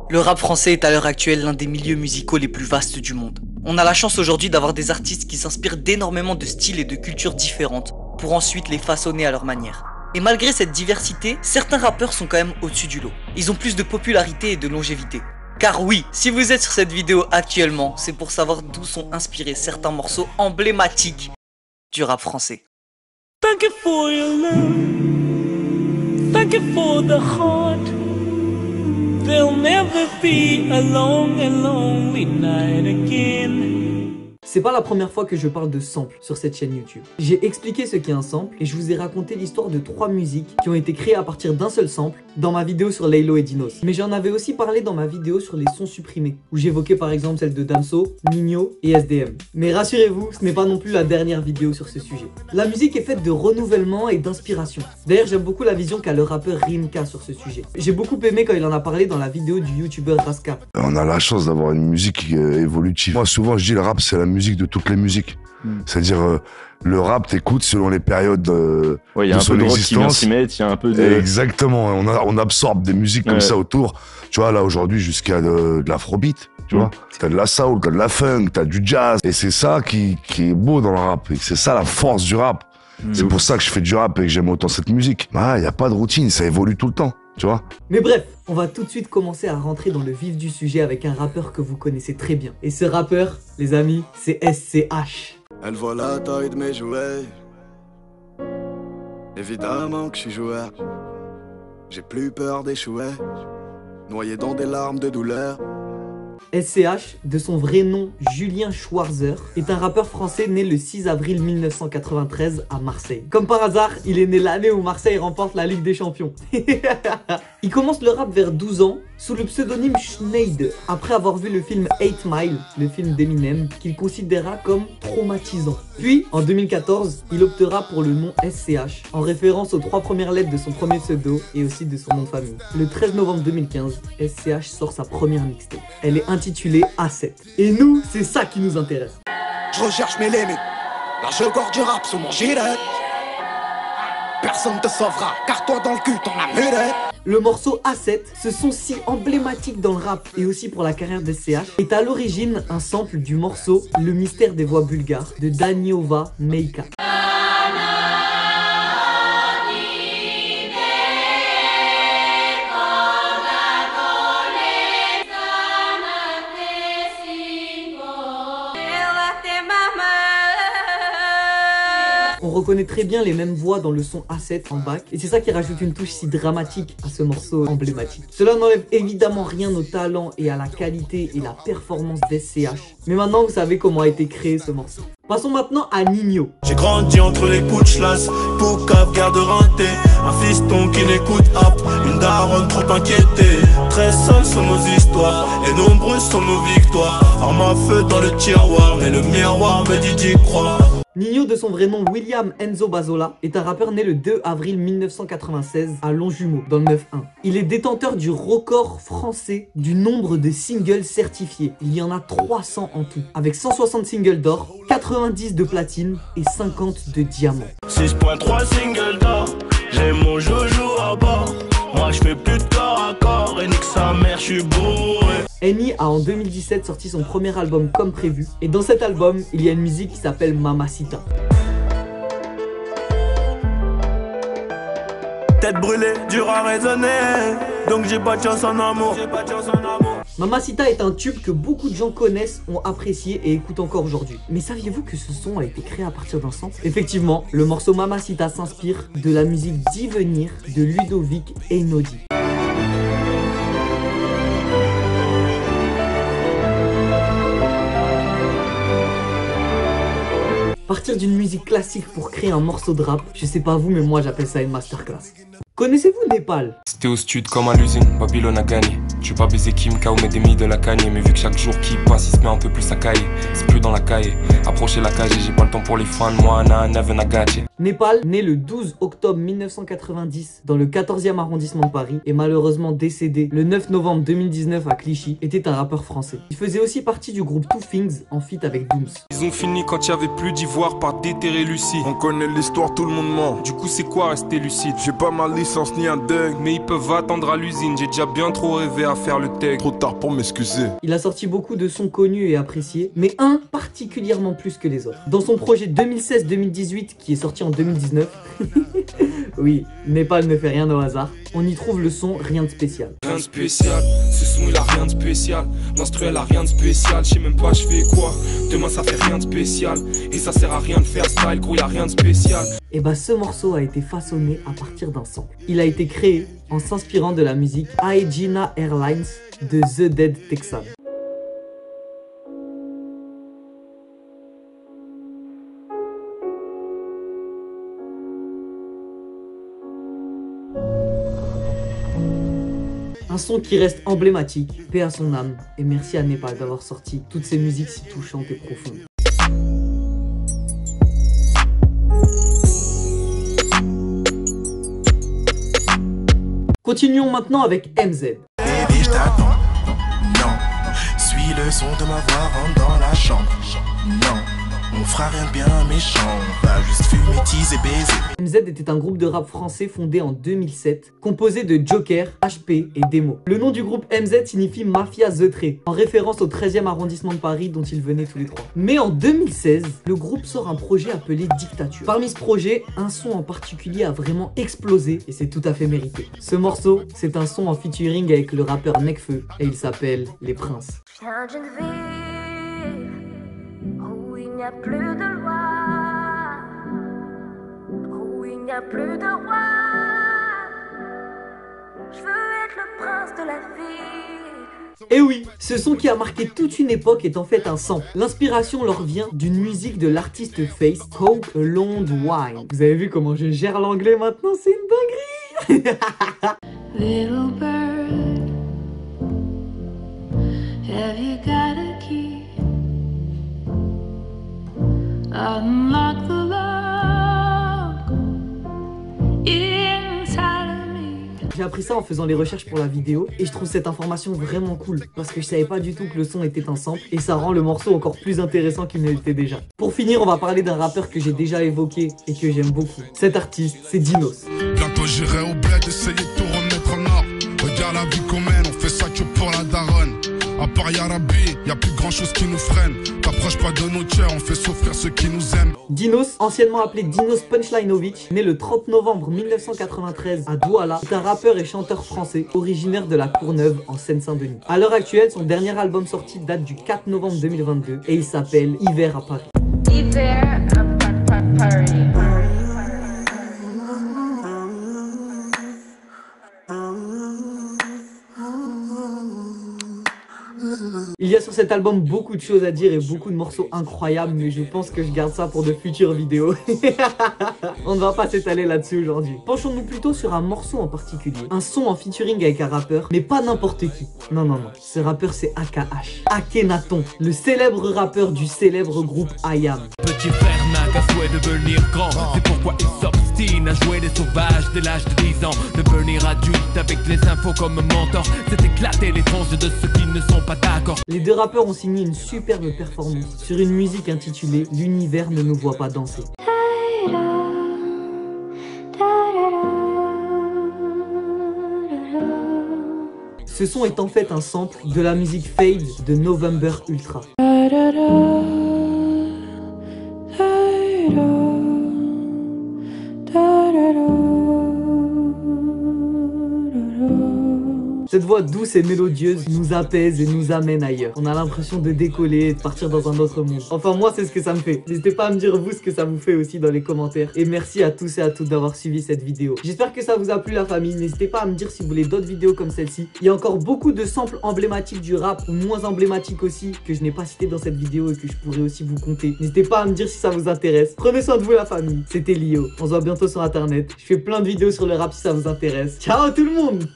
Le rap français est à l'heure actuelle l'un des milieux musicaux les plus vastes du monde. On a la chance aujourd'hui d'avoir des artistes qui s'inspirent d'énormément de styles et de cultures différentes pour ensuite les façonner à leur manière. Et malgré cette diversité, certains rappeurs sont quand même au-dessus du lot. Ils ont plus de popularité et de longévité. Car oui, si vous êtes sur cette vidéo actuellement, c'est pour savoir d'où sont inspirés certains morceaux emblématiques du rap français. Thank you for your love. Thank you for the heart. There'll never be a long and lonely night again. C'est pas la première fois que je parle de samples sur cette chaîne YouTube. J'ai expliqué ce qu'est un sample et je vous ai raconté l'histoire de 3 musiques qui ont été créées à partir d'un seul sample dans ma vidéo sur Laylo et Dinos. Mais j'en avais aussi parlé dans ma vidéo sur les sons supprimés, où j'évoquais par exemple celle de Damso, Nino et SDM. Mais rassurez-vous, ce n'est pas non plus la dernière vidéo sur ce sujet. La musique est faite de renouvellement et d'inspiration. D'ailleurs, j'aime beaucoup la vision qu'a le rappeur Rimka sur ce sujet. J'ai beaucoup aimé quand il en a parlé dans la vidéo du youtubeur Raska. On a la chance d'avoir une musique évolutive. Moi, souvent, je dis le rap, c'est la musique de toutes les musiques. C'est-à-dire, le rap, t'écoutes selon les périodes de ouais, y a de un son peu de rock qui vient existence. s'y mettre, il y a un peu de... Exactement, on absorbe des musiques comme ça autour. Tu vois, là, aujourd'hui, jusqu'à de l'afrobeat, tu vois. T'as de la soul, t'as de la funk, t'as du jazz. Et c'est ça qui est beau dans le rap. Et c'est ça la force du rap. C'est pour ça que je fais du rap et que j'aime autant cette musique. Ah, y a pas de routine, ça évolue tout le temps, tu vois. Mais bref, on va tout de suite commencer à rentrer dans le vif du sujet avec un rappeur que vous connaissez très bien. Et ce rappeur, les amis, c'est SCH. Elle voit la taille de mes jouets. Évidemment que je suis joueur. J'ai plus peur d'échouer. Noyé dans des larmes de douleur. SCH, de son vrai nom Julien Schwarzer, est un rappeur français né le 6 avril 1993 à Marseille. Comme par hasard, il est né l'année où Marseille remporte la Ligue des Champions. Il commence le rap vers 12 ans sous le pseudonyme Schneid, après avoir vu le film 8 Mile, le film d'Eminem, qu'il considéra comme traumatisant. Puis, en 2014, il optera pour le nom SCH, en référence aux 3 premières lettres de son premier pseudo et aussi de son nom de famille. Le 13 novembre 2015, SCH sort sa première mixtape. Elle est intitulée A7. Et nous, c'est ça qui nous intéresse. Je recherche mes limites. Là je gorge du rap sous mon gilet. Personne te sauvera, car toi dans le cul t'en as mulet. Le morceau A7, ce son si emblématique dans le rap et aussi pour la carrière d'SCH, est à l'origine un sample du morceau Le mystère des voix bulgares de Daniova Meika. On reconnaît très bien les mêmes voix dans le son A7 en bac et c'est ça qui rajoute une touche si dramatique à ce morceau emblématique. Cela n'enlève évidemment rien au talent et à la qualité et la performance d'SCH. Mais maintenant vous savez comment a été créé ce morceau. Passons maintenant à Nino. J'ai grandi entre les coups de chlasse, Poucave, garde renté. Un fiston qui n'écoute hop, une daronne trop inquiétée. Très seules sont nos histoires, et nombreuses sont nos victoires. Arme à feu dans le tiroir, mais le miroir me dit d'y croire. Nino, de son vrai nom William Enzo Bazola, est un rappeur né le 2 avril 1996 à Longjumeau, dans le 9-1. Il est détenteur du record français du nombre de singles certifiés. Il y en a 300 en tout, avec 160 singles d'or, 90 de platine et 50 de diamant. 6.3 singles d'or, j'ai mon joujou à bord. Moi je fais plus de corps à corps et nique sa mère, je suis bourré. Eni a en 2017 sorti son premier album comme prévu et dans cet album il y a une musique qui s'appelle Mamacita. Tête brûlée, dur à raisonner, donc j'ai pas de chance en amour. Mamacita est un tube que beaucoup de gens connaissent, ont apprécié et écoutent encore aujourd'hui. Mais saviez-vous que ce son a été créé à partir d'un sample? Effectivement, le morceau Mamacita s'inspire de la musique Divenir de Ludovic Einaudi. Partir d'une musique classique pour créer un morceau de rap, je sais pas vous mais moi j'appelle ça une masterclass. Connaissez-vous Népal? C'était au stud comme à l'usine, Babylone a gagné. Je vais pas baiser Kim K ou mettre des mi de la cagne. Mais vu que chaque jour qui passe il se met un peu plus à cailler. C'est plus dans la caille, approchez la cage et j'ai pas le temps pour les fans. Moi never na gâché. Népal, né le 12 octobre 1990 dans le 14e arrondissement de Paris et malheureusement décédé le 9 novembre 2019 à Clichy, était un rappeur français. Il faisait aussi partie du groupe Two Things en feat avec Dooms. Ils ont fini quand il y avait plus d'ivoire par déterrer Lucie. On connaît l'histoire, tout le monde ment. Du coup c'est quoi rester lucide? J'ai pas ma licence ni un deuil. Mais ils peuvent attendre à l'usine, j'ai déjà bien trop rêvé à faire le tech. Trop tard pour m'excuser. Il a sorti beaucoup de sons connus et appréciés, mais un particulièrement plus que les autres. Dans son projet 2016-2018, qui est sorti en 2019, oui, Népal ne fait rien au hasard, on y trouve le son Rien de spécial. Rien de spécial, ce son il a rien de spécial. L'instruel a rien de spécial, je sais même pas je fais quoi. Demain ça fait rien de spécial, et ça sert à rien de faire style, gros y a rien de spécial. Et bah ce morceau a été façonné à partir d'un sample. Il a été créé en s'inspirant de la musique Aegina Airlines de The Dead Texan. Un son qui reste emblématique, paix à son âme, et merci à Népal d'avoir sorti toutes ces musiques si touchantes et profondes. Continuons maintenant avec MZ. Baby, je t'attends. Non, suis le son de ma voix, rentre dans la chambre. Non, on fera rien de bien méchant, on va juste fumer, teaser, baiser. MZ était un groupe de rap français fondé en 2007, composé de Joker, HP et Demo. Le nom du groupe MZ signifie Mafia The Trait, en référence au 13e arrondissement de Paris dont ils venaient tous les trois. Mais en 2016, le groupe sort un projet appelé Dictature. Parmi ce projet, un son en particulier a vraiment explosé et c'est tout à fait mérité. Ce morceau, c'est un son en featuring avec le rappeur Nekfeu et il s'appelle Les Princes. Change une ville où il n'y a plus de loi, où il n'y a plus de roi. Je veux être le prince de la ville. Et oui, ce son qui a marqué toute une époque est en fait un sample. L'inspiration leur vient d'une musique de l'artiste Face, Coke Alone Wine. Vous avez vu comment je gère l'anglais maintenant, c'est une dinguerie. Little bird, have you got a key? Unlock the lock inside of me. J'ai appris ça en faisant les recherches pour la vidéo et je trouve cette information vraiment cool parce que je savais pas du tout que le son était un sample et ça rend le morceau encore plus intéressant qu'il ne l'était déjà. Pour finir, on va parler d'un rappeur que j'ai déjà évoqué et que j'aime beaucoup. Cet artiste, c'est Dinos. Bientôt j'irai au bled essayer de tout remettre en ordre. Regarde la vie qu'on mène, on fait ça que pour la daronne. À part Yarabi, y a plus grand chose qui nous freine. T'approches pas de nos tiers, on fait souffrir ceux qui nous aiment. Dinos, anciennement appelé Dinos Punchlinovic, né le 30 novembre 1993 à Douala, est un rappeur et chanteur français originaire de la Courneuve en Seine-Saint-Denis. À l'heure actuelle, son dernier album sorti date du 4 novembre 2022 et il s'appelle Hiver à Paris. Hiver à Paris. Il y a sur cet album beaucoup de choses à dire et beaucoup de morceaux incroyables, mais je pense que je garde ça pour de futures vidéos. On ne va pas s'étaler là-dessus aujourd'hui. Penchons-nous plutôt sur un morceau en particulier. Un son en featuring avec un rappeur, mais pas n'importe qui. Non, non, non. Ce rappeur, c'est AKH. Akhenaton, le célèbre rappeur du célèbre groupe IAM. Petit frère n'a qu'un souhait de devenir grand. C'est pourquoi il s'obstine à jouer des sauvages dès l'âge de 10 ans. Devenir adulte avec les infos comme mentor, c'est éclater les tranches de ceux qui ne sont pas d'accord. Les deux rappeurs ont signé une superbe performance sur une musique intitulée L'univers ne nous voit pas danser. Ce son est en fait un sample de la musique Fade de November Ultra. Cette voix douce et mélodieuse nous apaise et nous amène ailleurs. On a l'impression de décoller et de partir dans un autre monde. Enfin moi c'est ce que ça me fait. N'hésitez pas à me dire vous ce que ça vous fait aussi dans les commentaires. Et merci à tous et à toutes d'avoir suivi cette vidéo. J'espère que ça vous a plu la famille. N'hésitez pas à me dire si vous voulez d'autres vidéos comme celle-ci. Il y a encore beaucoup de samples emblématiques du rap ou moins emblématiques aussi que je n'ai pas cité dans cette vidéo et que je pourrais aussi vous compter. N'hésitez pas à me dire si ça vous intéresse. Prenez soin de vous la famille. C'était Lio. On se voit bientôt sur internet. Je fais plein de vidéos sur le rap si ça vous intéresse. Ciao tout le monde!